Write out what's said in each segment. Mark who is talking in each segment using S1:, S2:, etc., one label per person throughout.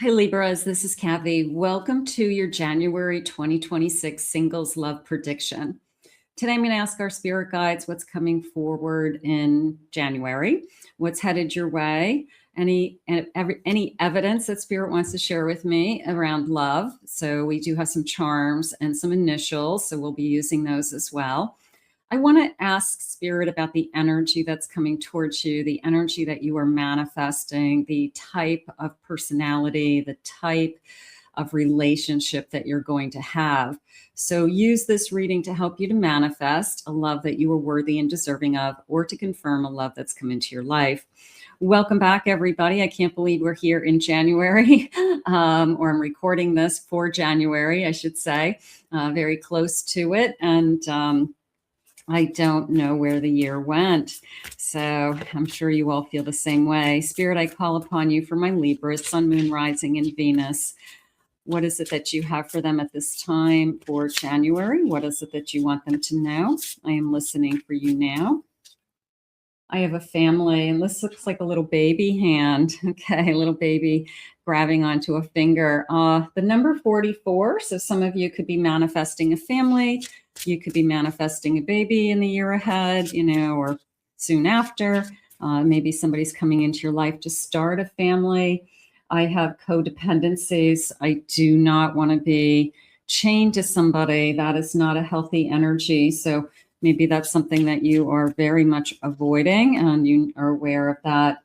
S1: Hi Libras, this is Kathy. Welcome to your January 2026 singles love prediction. Today I'm going to ask our spirit guides what's coming forward in January, what's headed your way, any evidence that spirit wants to share with me around love. So we do have some charms and some initials, so we'll be using those as well. I want to ask spirit about the energy that's coming towards you, the energy that you are manifesting, the type of personality, the type of relationship that you're going to have. So use this reading to help you to manifest a love that you are worthy and deserving of, or to confirm a love that's come into your life. Welcome back, everybody. I can't believe we're here in January, or I'm recording this for January, I should say, very close to it. And I don't know where the year went. So I'm sure you all feel the same way. Spirit, I call upon you for my Libras, Sun, Moon, Rising, and Venus. What is it that you have for them at this time for January? What is it that you want them to know? I am listening for you now. I have a family, and this looks like a little baby hand. Okay, a little baby grabbing onto a finger. The number 44, so some of you could be manifesting a family. You could be manifesting a baby in the year ahead, or soon after. Maybe somebody's coming into your life to start a family. I have codependencies. I do not want to be chained to somebody. That is not a healthy energy. So maybe that's something that you are very much avoiding, and you are aware of that.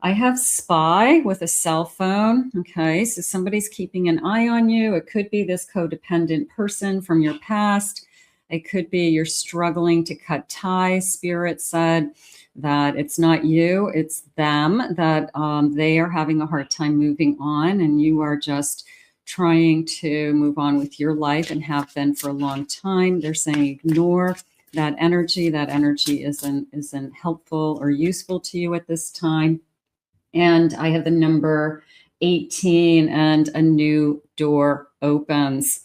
S1: I have spy with a cell phone. Okay, so somebody's keeping an eye on you. It could be this codependent person from your past. It could be you're struggling to cut ties. Spirit said that it's not you, it's them, that they are having a hard time moving on, and you are just trying to move on with your life and have been for a long time. They're saying ignore that energy. That energy isn't helpful or useful to you at this time. And I have the number 18, and a new door opens.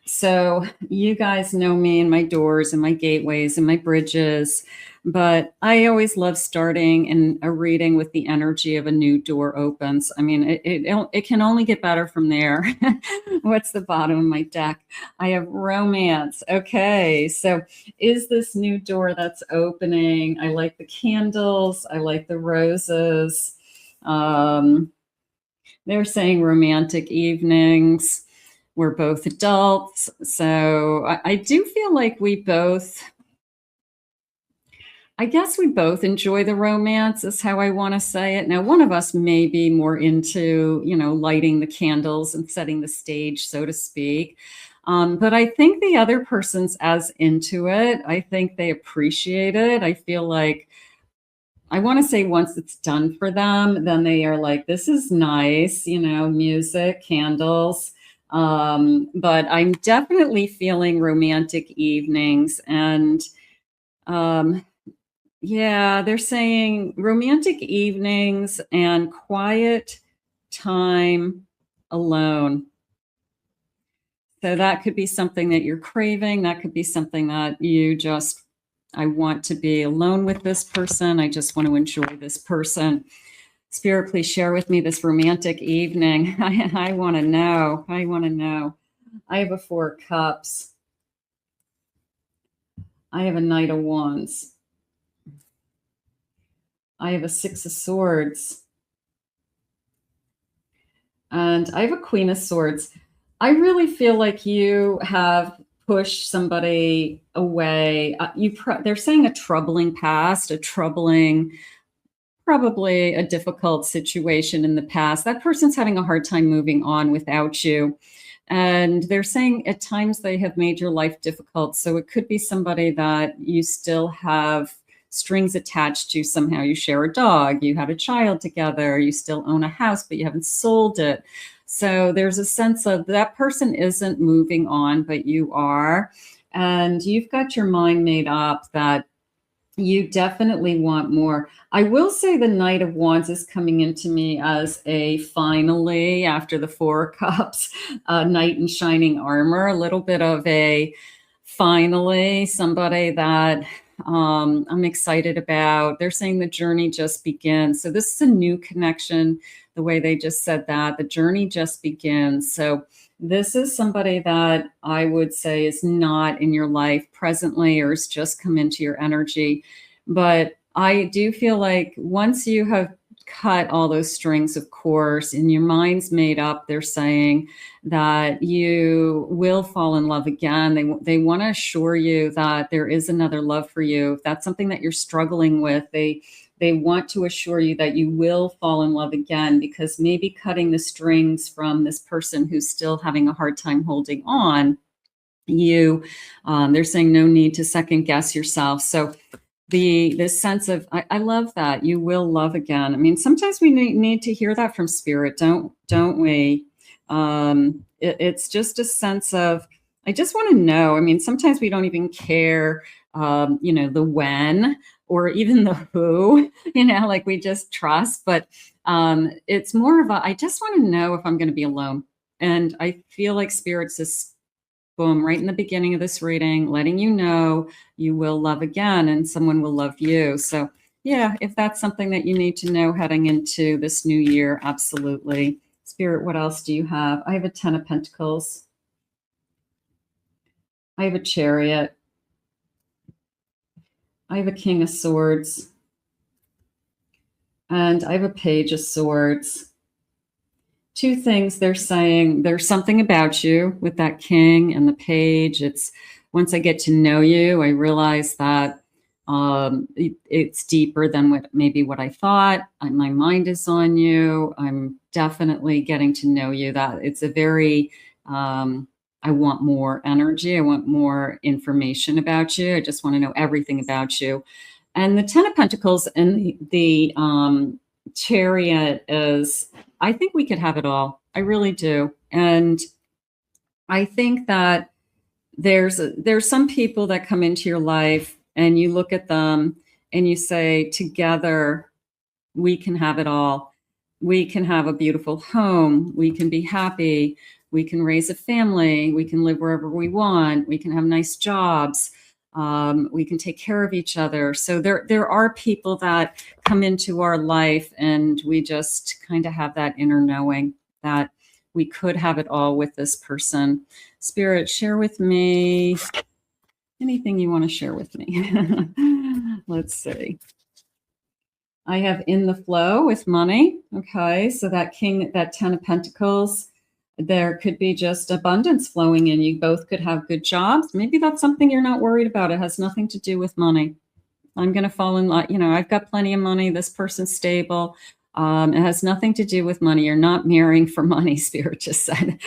S1: So you guys know me and my doors and my gateways and my bridges, but I always love starting in a reading with the energy of a new door opens. I mean, it can only get better from there. What's the bottom of my deck? I have romance. Okay, so is this new door that's opening? I like the candles. I like the roses. They're saying romantic evenings. We're both adults. So I do feel like I guess we both enjoy the romance, is how I want to say it. Now, one of us may be more into, lighting the candles and setting the stage, so to speak. But I think the other person's as into it. I think they appreciate it. I feel like, I want to say once it's done for them, then they are like, this is nice, music, candles. But I'm definitely feeling romantic evenings. And yeah, they're saying romantic evenings and quiet time alone. So that could be something that you're craving. That could be something that I want to be alone with this person. I just want to enjoy this person. Spirit, please share with me this romantic evening. I want to know. I want to know. I have a 4 of Cups. I have a Knight of Wands. I have a 6 of Swords. And I have a Queen of Swords. I really feel like you have pushed somebody away. They're saying a troubling past, probably a difficult situation in the past. That person's having a hard time moving on without you. And they're saying at times they have made your life difficult. So it could be somebody that you still have strings attached to somehow. You share a dog, you had a child together, you still own a house, but you haven't sold it. So there's a sense of that person isn't moving on, but you are. And you've got your mind made up that you definitely want more. I will say the Knight of Wands is coming into me as a finally, after the 4 of Cups, knight in shining armor, a little bit of a finally, somebody that I'm excited about. They're saying the journey just begins. So this is a new connection the way they just said that. The journey just begins. So this is somebody that I would say is not in your life presently or has just come into your energy. But I do feel like once you have cut all those strings, of course, and your mind's made up, they're saying that you will fall in love again. They want to assure you that there is another love for you. If that's something that you're struggling with, they want to assure you that you will fall in love again, because maybe cutting the strings from this person who's still having a hard time holding on, they're saying no need to second guess yourself. So this sense of, I love that you will love again. I mean, sometimes we need to hear that from spirit, don't we? It's just a sense of, I just want to know. I mean, sometimes we don't even care, the when or even the who, like we just trust. But it's more of I just want to know if I'm going to be alone. And I feel like spirit's just, boom, right in the beginning of this reading, letting you know you will love again and someone will love you. So yeah, if that's something that you need to know heading into this new year, absolutely. Spirit, what else do you have? I have a 10 of Pentacles. I have a Chariot. I have a King of Swords. And I have a Page of Swords. Two things they're saying. There's something about you with that King and the Page. It's once I get to know you, I realize that it's deeper than what I thought. My mind is on you. I'm definitely getting to know you. That it's a very, I want more energy. I want more information about you. I just want to know everything about you. And the 10 of Pentacles and the Chariot is, I think we could have it all. I really do. And I think that there's some people that come into your life and you look at them and you say, together, we can have it all. We can have a beautiful home. We can be happy. We can raise a family. We can live wherever we want. We can have nice jobs. We can take care of each other. So there are people that come into our life and we just kind of have that inner knowing that we could have it all with this person. Spirit, share with me anything you want to share with me. Let's see. I have in the flow with money. Okay, so that 10 of Pentacles, there could be just abundance flowing in. You both could have good jobs. Maybe that's something you're not worried about. It has nothing to do with money. I'm going to fall in love. I've got plenty of money. This person's stable. It has nothing to do with money. You're not marrying for money, Spirit just said.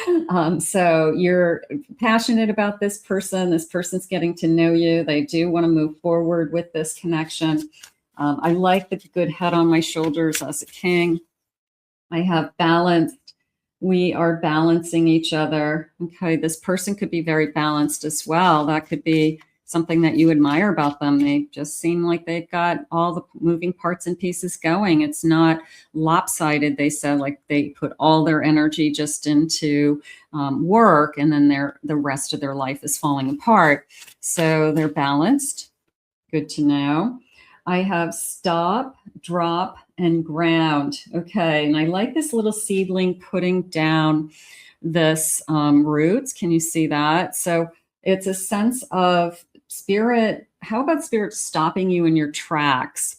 S1: So you're passionate about this person. This person's getting to know you. They do want to move forward with this connection. I like the good head on my shoulders as a king. I have balance. We are balancing each other. Okay, this person could be very balanced as well. That could be something that you admire about them. They just seem like they've got all the moving parts and pieces going. It's not lopsided. They said like they put all their energy just into work, and then the rest of their life is falling apart. So they're balanced. Good to know. I have stop, drop, and ground. Okay, and I like this little seedling putting down this roots. Can you see that? So it's a sense of spirit. How about spirit stopping you in your tracks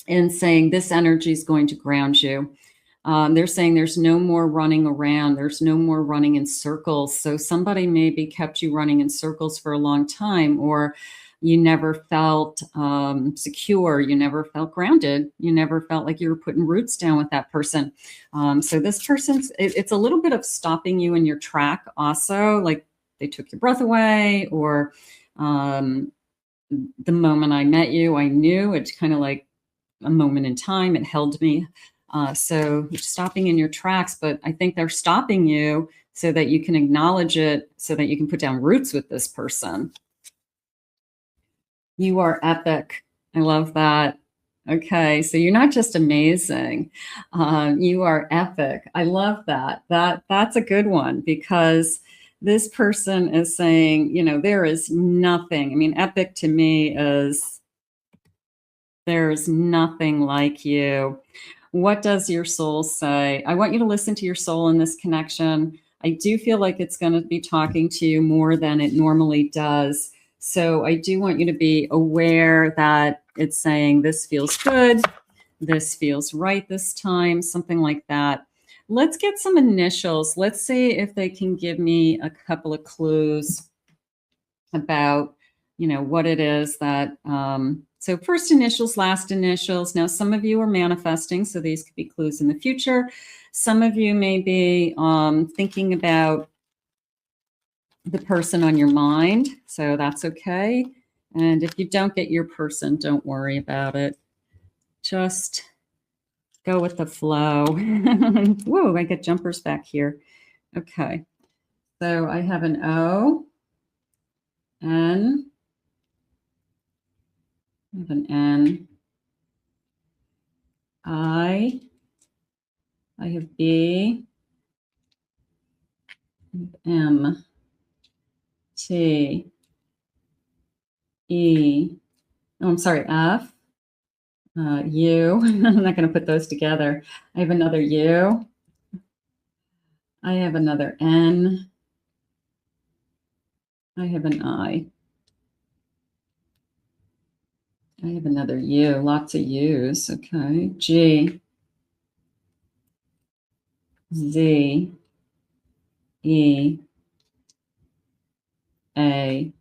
S1: and saying this energy is going to ground you? They're saying there's no more running around. There's no more running in circles. So somebody maybe kept you running in circles for a long time, or you never felt secure. You never felt grounded. You never felt like you were putting roots down with that person. So this person's, it's a little bit of stopping you in your track also, like they took your breath away, or the moment I met you, I knew. It's kind of like a moment in time. It held me. So you're stopping in your tracks, but I think they're stopping you so that you can acknowledge it, so that you can put down roots with this person. You are epic. I love that. Okay, so you're not just amazing. You are epic. I love that. That's a good one, because this person is saying, there is nothing. I mean, epic to me is there's nothing like you. What does your soul say? I want you to listen to your soul in this connection. I do feel like it's going to be talking to you more than it normally does. So I do want you to be aware that it's saying this feels good, this feels right this time, something like that. Let's get some initials. Let's see if they can give me a couple of clues about, what it is that, so first initials, last initials. Now, some of you are manifesting, so these could be clues in the future. Some of you may be thinking about the person on your mind, so that's okay. And if you don't get your person, don't worry about it. Just go with the flow. Whoa, I get jumpers back here. Okay, so I have an O, N, I have an N, I have B, I have M, T, E, oh, I'm sorry, F, U. I'm not going to put those together. I have another U. I have another N. I have an I. I have another U. Lots of U's. Okay. G, Z, E, A.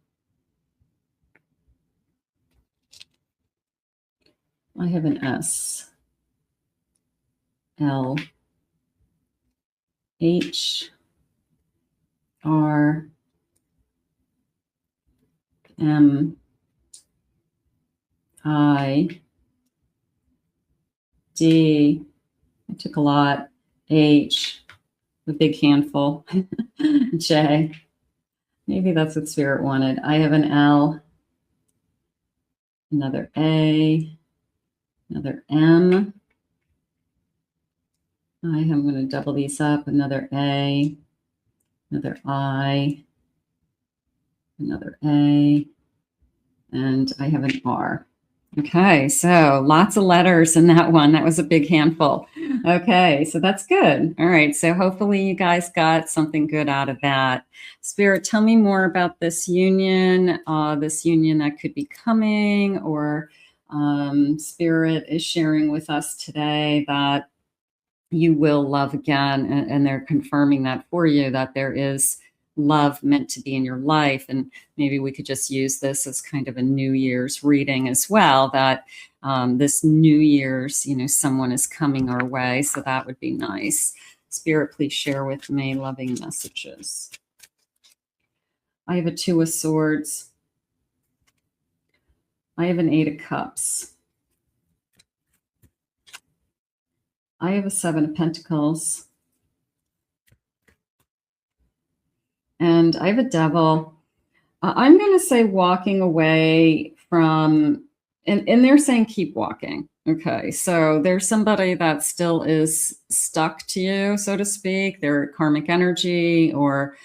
S1: I have an S, L, H, R, M, I, D, I took a lot, H, a big handful, J, maybe that's what Spirit wanted. I have an L, another A, another M. I'm going to double these up, another A, another I, another A, and I have an R. Okay, so lots of letters in that one. That was a big handful. Okay, so that's good. All right, so hopefully you guys got something good out of that. Spirit, tell me more about this union that could be coming, or Spirit is sharing with us today that you will love again, and they're confirming that for you, that there is love meant to be in your life. And maybe we could just use this as kind of a New Year's reading as well, that this New Year's, someone is coming our way. So that would be nice. Spirit, please share with me loving messages. I have a Two of Swords. I have an Eight of Cups. I have a Seven of Pentacles. And I have a Devil. I'm going to say walking away from, and they're saying keep walking. Okay, so there's somebody that still is stuck to you, so to speak. They're karmic energy, or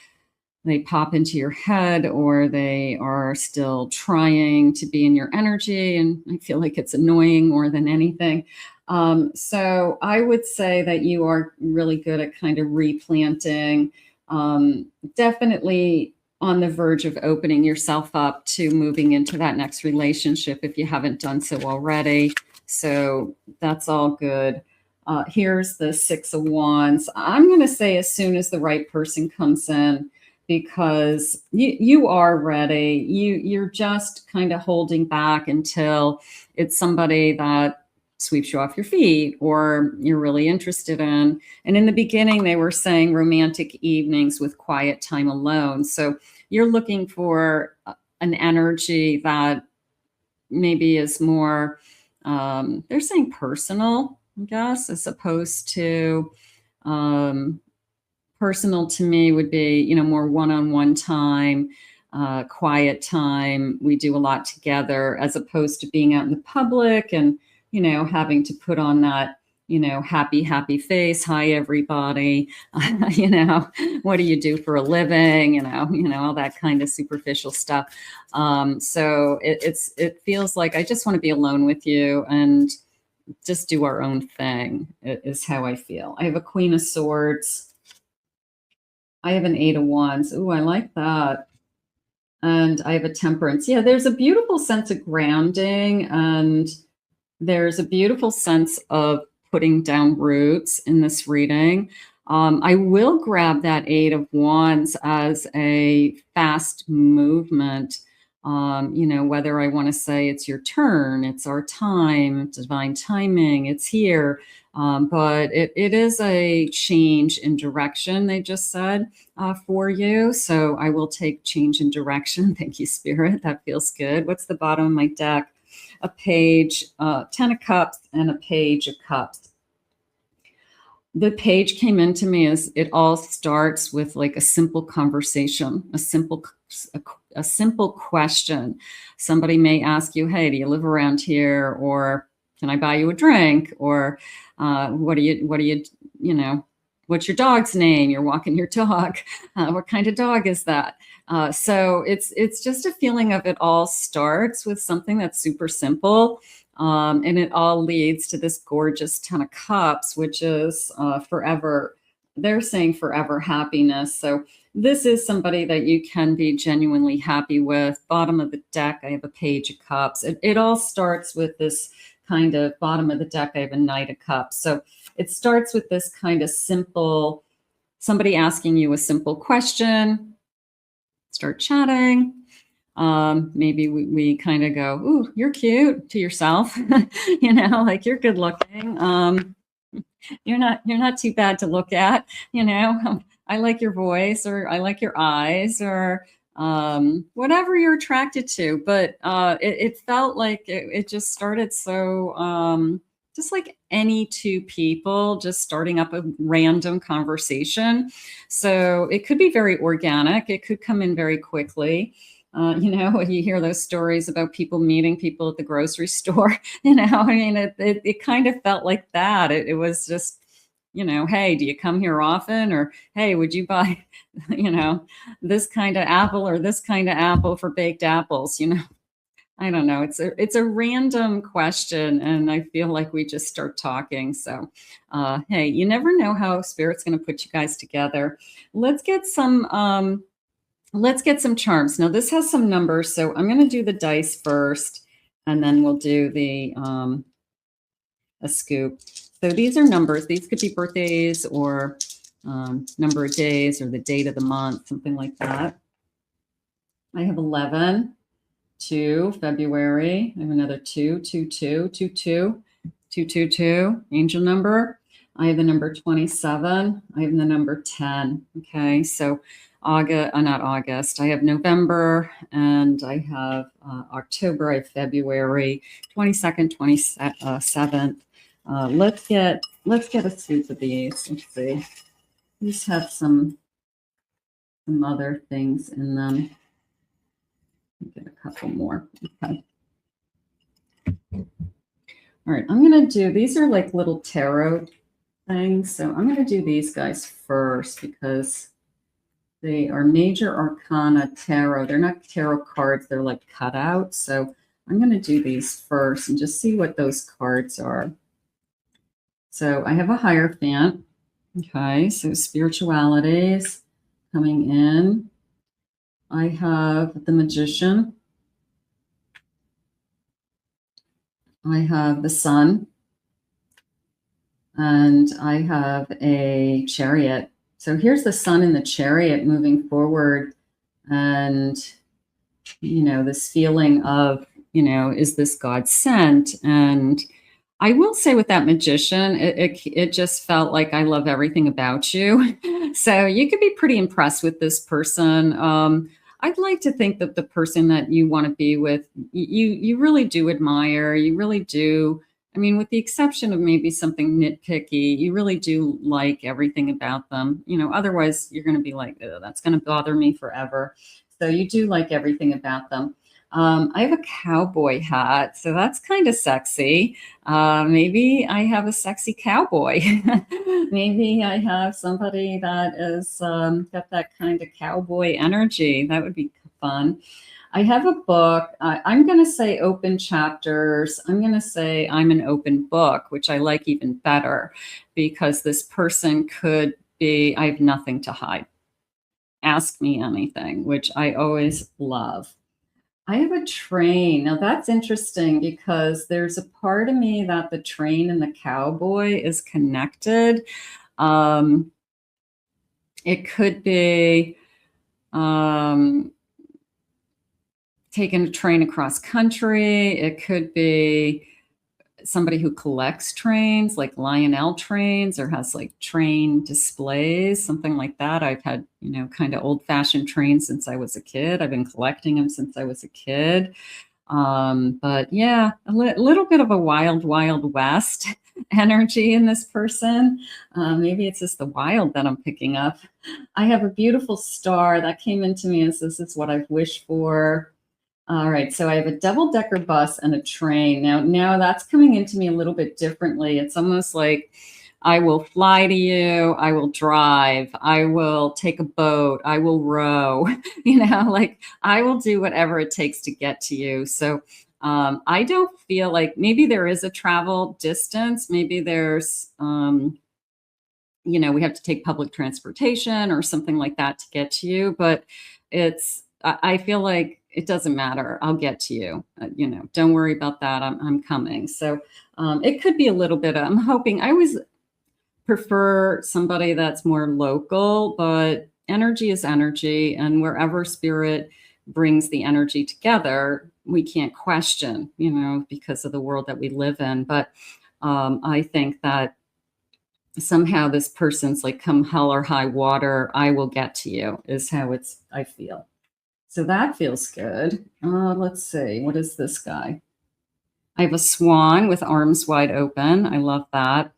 S1: they pop into your head, or they are still trying to be in your energy. And I feel like it's annoying more than anything. So I would say that you are really good at kind of replanting, definitely on the verge of opening yourself up to moving into that next relationship if you haven't done so already. So that's all good. Here's the Six of Wands. I'm going to say as soon as the right person comes in, because you are ready. You're just kind of holding back until it's somebody that sweeps you off your feet, or you're really interested in. And in the beginning, they were saying romantic evenings with quiet time alone. So you're looking for an energy that maybe is more, they're saying personal, I guess, as opposed to, personal to me would be, more one-on-one time, quiet time. We do a lot together, as opposed to being out in the public and, having to put on that, happy face. Hi, everybody. What do you do for a living? All that kind of superficial stuff. So it feels like I just want to be alone with you and just do our own thing is how I feel. I have a Queen of Swords. I have an Eight of Wands. Ooh, I like that. And I have a Temperance. Yeah, there's a beautiful sense of grounding, and there's a beautiful sense of putting down roots in this reading. I will grab that Eight of Wands as a fast movement. You know, whether I want to say it's your turn, it's our time, divine timing, it's here. But it is a change in direction, they just said, for you. So I will take change in direction. Thank you, Spirit. That feels good. What's the bottom of my deck? A page, 10 of Cups and a Page of Cups. The page came into me as it all starts with like a simple conversation, a simple question. Somebody may ask you, hey, do you live around here? Or can I buy you a drink? Or what do you, you know, what's your dog's name? You're walking your dog. What kind of dog is that? So it's just a feeling of it all starts with something that's super simple. And it all leads to this gorgeous 10 of Cups, which is forever. They're saying forever happiness. So this is somebody that you can be genuinely happy with. Bottom of the deck, I have a Page of Cups. It all starts with this kind of bottom of the deck. I have a Knight of Cups. So it starts with this kind of simple, somebody asking you a simple question, start chatting. Maybe we kind of go, ooh, you're cute to yourself, you know, like you're good looking. You're not too bad to look at, you know, I like your voice, or I like your eyes, or whatever you're attracted to. But it felt like it just started so just like any two people just starting up a random conversation. So it could be very organic. It could come in very quickly. You know, you hear those stories about people meeting people at the grocery store, you know, I mean, it kind of felt like that. It was just, you know, hey, do you come here often? Or, hey, would you buy, you know, this kind of apple or this kind of apple for baked apples? You know, I don't know. It's a random question, and I feel like we just start talking. So, hey, you never know how Spirit's going to put you guys together. Let's get some charms. Now this has some numbers, so I'm going to do the dice first, and then we'll do the a scoop. So these are numbers. These could be birthdays, or number of days, or the date of the month, something like that. I have 11, 2, February. I have another 2, 2, 2, 2, 2, 2, 2, 2, angel number. I have the number 27. I have the number 10. Okay, so not August. I have November, and I have October. I have February, 22nd, 27th. Let's get a scoop of these. Let's see. These have some other things in them. Get a couple more. Okay. All right, I'm going to do, these are like little tarot things. So I'm going to do these guys first because they are major arcana tarot. They're not tarot cards. They're like cutouts. So I'm going to do these first and just see what those cards are. So I have a Hierophant. Okay, so spiritualities coming in. I have the Magician. I have the Sun. And I have a Chariot. So here's the Sun in the Chariot moving forward. And, you know, this feeling of, you know, is this God sent? And I will say with that Magician, it just felt like I love everything about you. So you could be pretty impressed with this person. I'd like to think that the person that you want to be with, you really do admire. You really do. I mean, with the exception of maybe something nitpicky, you really do like everything about them. You know, otherwise you're going to be like, oh, that's going to bother me forever. So you do like everything about them. I have a cowboy hat, so that's kind of sexy. Maybe I have a sexy cowboy. Maybe I have somebody that is got that kind of cowboy energy. That would be fun. I have a book. I'm going to say open chapters. I'm going to say I'm an open book, which I like even better, because this person could be, I have nothing to hide. Ask me anything, which I always love. I have a train. Now that's interesting, because there's a part of me that the train and the cowboy is connected. It could be taking a train across country. It could be somebody who collects trains, like Elle trains, or has like train displays, something like that. I've had, kind of old-fashioned trains since I was a kid. I've been collecting them since I was a kid. But yeah, a little bit of a wild, wild west energy in this person. Maybe it's just the wild that I'm picking up. I have a beautiful star that came into me as this is what I've wished for. All right, so I have a double-decker bus and a train. Now that's coming into me a little bit differently. It's almost like I will fly to you, I will drive, I will take a boat, I will row, like I will do whatever it takes to get to you. So I don't feel like, maybe there is a travel distance, maybe there's, we have to take public transportation or something like that to get to you, but I feel like it doesn't matter. I'll get to you. Don't worry about that. I'm coming. So it could be a little bit. I'm hoping. I always prefer somebody that's more local, but energy is energy, and wherever spirit brings the energy together, we can't question. Because of the world that we live in. But I think that somehow this person's like, come hell or high water, I will get to you, is how I feel. So that feels good. Let's see. What is this guy? I have a swan with arms wide open. I love that.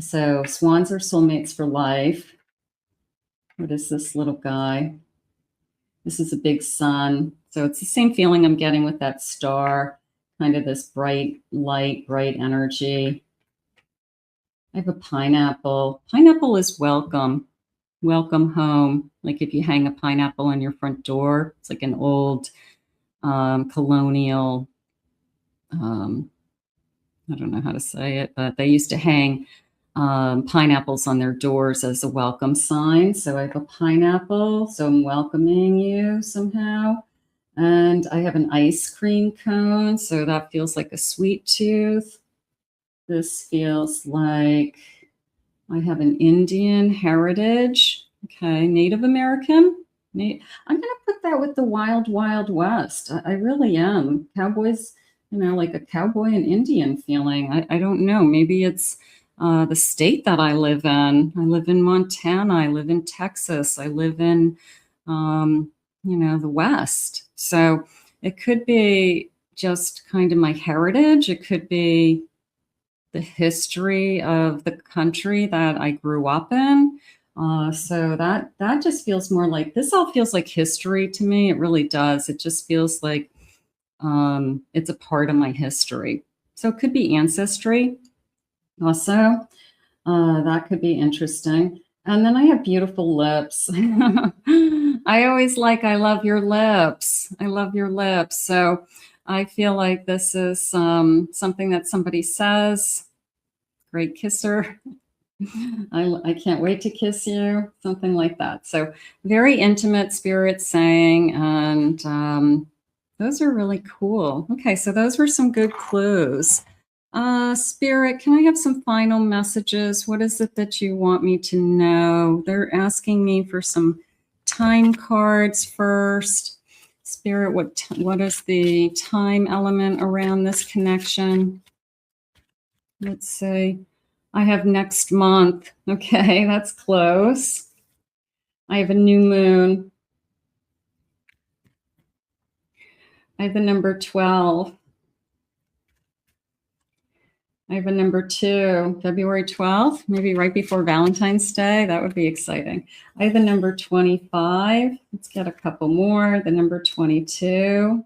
S1: So swans are soulmates for life. What is this little guy? This is a big sun. So it's the same feeling I'm getting with that star, kind of this bright light, bright energy. I have a pineapple. Pineapple is welcome. Welcome home. Like if you hang a pineapple on your front door, it's like an old colonial, I don't know how to say it, but they used to hang pineapples on their doors as a welcome sign. So I have a pineapple, so I'm welcoming you somehow. And I have an ice cream cone, so that feels like a sweet tooth. This feels like I have an Indian heritage. Okay, Native American. I'm going to put that with the wild, wild west. I really am. Cowboys, like a cowboy and Indian feeling. I don't know. Maybe it's the state that I live in. I live in Montana. I live in Texas. I live in, the West. So it could be just kind of my heritage. It could be the history of the country that I grew up in. So that just feels more like, this all feels like history to me. It really does. It just feels like it's a part of my history. So it could be ancestry also. That could be interesting. And then I have beautiful lips. I always I love your lips. I love your lips. So I feel like this is something that somebody says. Great kisser. I can't wait to kiss you. Something like that. So very intimate, spirit saying, and those are really cool. Okay, so those were some good clues. Spirit, can I have some final messages? What is it that you want me to know? They're asking me for some time cards first. Spirit, what is the time element around this connection? Let's see. I have next month. Okay, that's close. I have a new moon. I have the number 12. I have a number 2, February 12th, maybe right before Valentine's Day. That would be exciting. I have the number 25. Let's get a couple more. The number 22.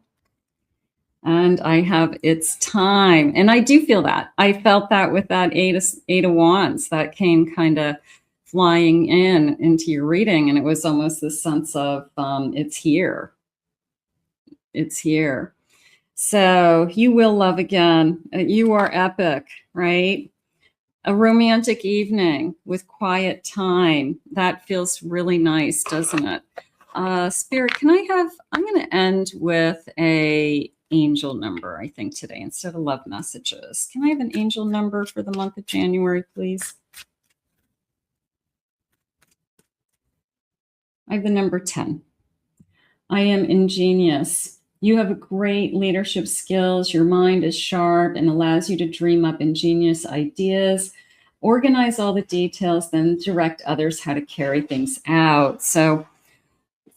S1: And I have it's time. And I do feel that. I felt that with that eight of Wands that came kind of flying into your reading. And it was almost this sense of it's here. It's here. So you will love again. You are epic, right? A romantic evening with quiet time. That feels really nice, doesn't it? Spirit, I'm going to end with a angel number, I think, today instead of love messages. Can I have an angel number for the month of January, please? I have the number 10. I am ingenious. You have great leadership skills. Your mind is sharp and allows you to dream up ingenious ideas, organize all the details, then direct others how to carry things out. So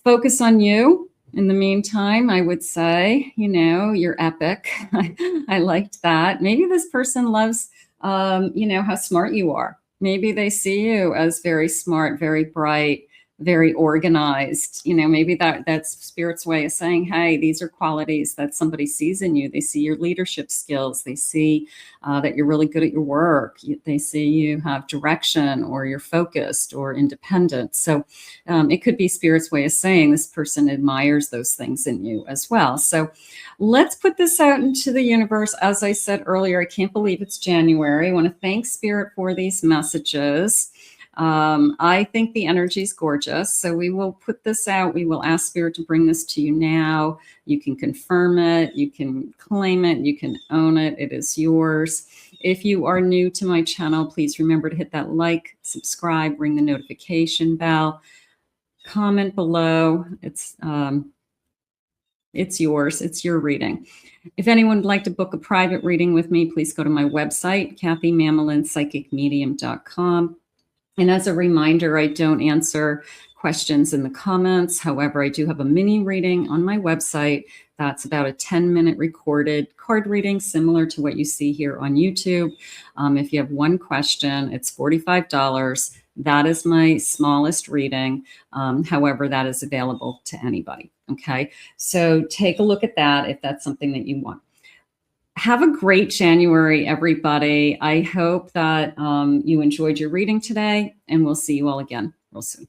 S1: focus on you. In the meantime, I would say, you're epic. I liked that. Maybe this person loves, how smart you are. Maybe they see you as very smart, very bright, very organized. Maybe that's Spirit's way of saying, hey, these are qualities that somebody sees in you. They see your leadership skills. They see that you're really good at your work. They see you have direction, or you're focused or independent. So it could be Spirit's way of saying this person admires those things in you as well. So let's put this out into the universe. As I said earlier, I can't believe it's January. I want to thank Spirit for these messages. I think the energy is gorgeous. So we will put this out. We will ask Spirit to bring this to you now. You can confirm it. You can claim it. You can own it. It is yours. If you are new to my channel, please remember to hit that like, subscribe, ring the notification bell, comment below. It's yours. It's your reading. If anyone would like to book a private reading with me, please go to my website, KathyMamolenPsychicMedium.com. And as a reminder, I don't answer questions in the comments. However, I do have a mini reading on my website. That's about a 10-minute recorded card reading, similar to what you see here on YouTube. If you have one question, it's $45. That is my smallest reading. However, that is available to anybody. Okay, so take a look at that if that's something that you want. Have a great January, everybody. I hope that you enjoyed your reading today, and we'll see you all again real soon.